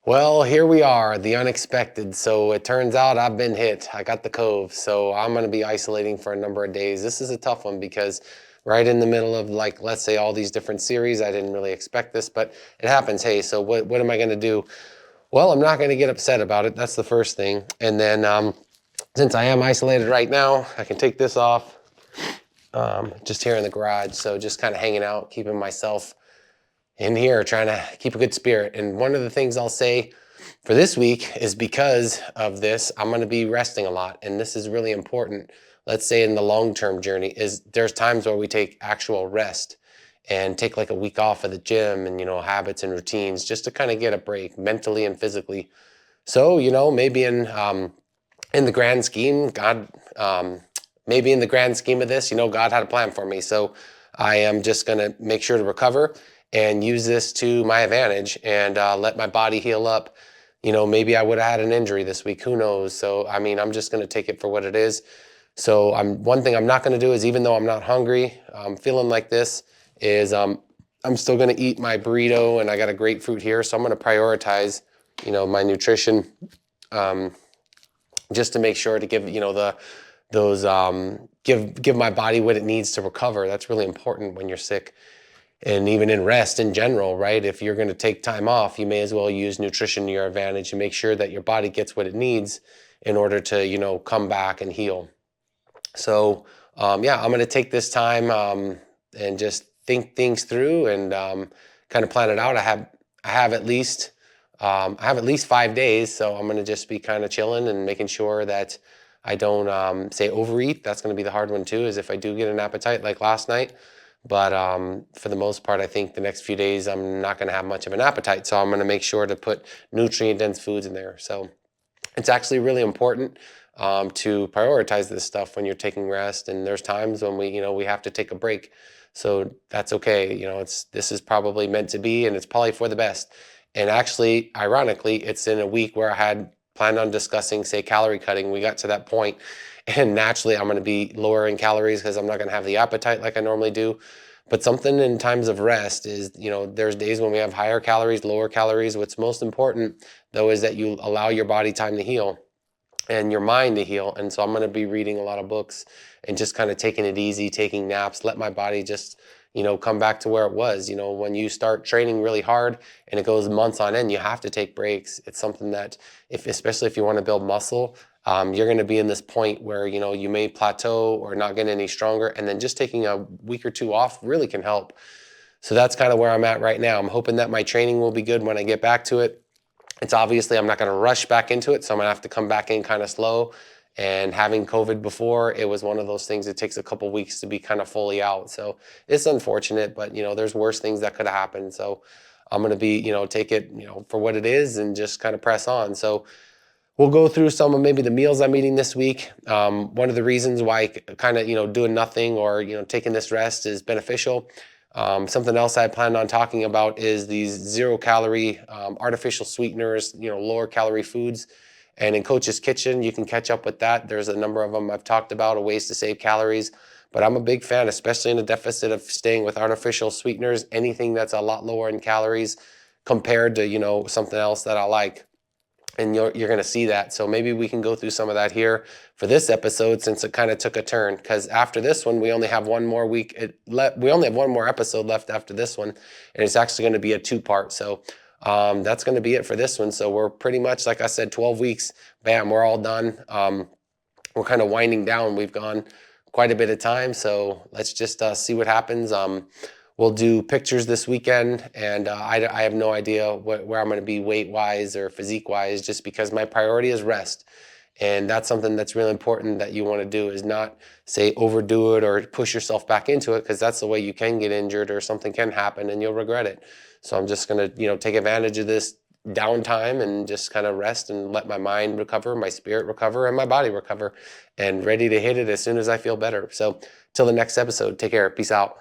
Well, here we are, the unexpected. So it turns out I've been hit. I got the cove. So I'm going to be isolating for a number of days. This is a tough one because right in the middle of, like, let's say all these different series, I didn't really expect this, but it happens. Hey, so what am I going to do? Well, I'm not going to get upset about it. That's the first thing. And then since I am isolated right now, I can take this off just here in the garage. So just kind of hanging out, keeping myself in here, trying to keep a good spirit. And one of the things I'll say for this week is because of this, I'm going to be resting a lot. And this is really important. Let's say in the long-term journey is there's times where we take actual rest and take like a week off of the gym and, habits and routines just to kind of get a break mentally and physically. So, maybe in the grand scheme, maybe in the grand scheme of this, God had a plan for me. So I am just going to make sure to recover and use this to my advantage and let my body heal up. Maybe I would have had an injury this week. Who knows? So, I'm just going to take it for what it is. So one thing I'm not going to do is, even though I'm not hungry, I'm feeling like this, is I'm still going to eat my burrito, and I got a grapefruit here. So I'm going to prioritize, my nutrition, just to make sure to give, give my body what it needs to recover. That's really important when you're sick. And even in rest in general, right? If you're going to take time off, you may as well use nutrition to your advantage and make sure that your body gets what it needs in order to, come back and heal. So, yeah, I'm going to take this time and just think things through and kind of plan it out. I have at least 5 days, so I'm going to just be kind of chilling and making sure that I don't say overeat. That's going to be the hard one too, is if I do get an appetite like last night. But for the most part, I think the next few days I'm not going to have much of an appetite. So I'm going to make sure to put nutrient-dense foods in there. So it's actually really important to prioritize this stuff when you're taking rest. And there's times when we have to take a break. So that's okay. This is probably meant to be, and it's probably for the best. And actually, ironically, it's in a week where I had planned on discussing, say, calorie cutting. We got to that point, and naturally I'm going to be lower in calories because I'm not going to have the appetite like I normally do. But something in times of rest is, there's days when we have higher calories, lower calories. What's most important, though, is that you allow your body time to heal and your mind to heal. And so I'm going to be reading a lot of books and just kind of taking it easy, taking naps, let my body just, come back to where it was. When you start training really hard and it goes months on end, you have to take breaks. It's something that, especially if you want to build muscle, you're going to be in this point where, you may plateau or not get any stronger. And then just taking a week or two off really can help. So that's kind of where I'm at right now. I'm hoping that my training will be good when I get back to it. It's obviously, I'm not going to rush back into it, so I'm going to have to come back in kind of slow. And having COVID before, it was one of those things, it takes a couple weeks to be kind of fully out. So it's unfortunate, but there's worse things that could have happened. So I'm going to be, take it, for what it is and just kind of press on. So we'll go through some of maybe the meals I'm eating this week. One of the reasons why kind of, doing nothing or, taking this rest is beneficial. Something else I planned on talking about is these 0-calorie artificial sweeteners, lower calorie foods. And in Coach's Kitchen, you can catch up with that. There's a number of them I've talked about, ways to save calories. But I'm a big fan, especially in the deficit, of staying with artificial sweeteners, anything that's a lot lower in calories compared to, something else that I like. And you're going to see that. So maybe we can go through some of that here for this episode, since it kind of took a turn. Because after this one, we only have one more week. We only have one more episode left after this one, and it's actually going to be a 2-part. So that's going to be it for this one. So we're pretty much, like I said, 12 weeks. Bam, we're all done. We're kind of winding down. We've gone quite a bit of time. So let's just see what happens. We'll do pictures this weekend, and I have no idea where I'm going to be weight-wise or physique-wise, just because my priority is rest. And that's something that's really important that you want to do, is not, say, overdo it or push yourself back into it, because that's the way you can get injured or something can happen and you'll regret it. So I'm just going to, take advantage of this downtime and just kind of rest and let my mind recover, my spirit recover, and my body recover, and ready to hit it as soon as I feel better. So till the next episode, take care. Peace out.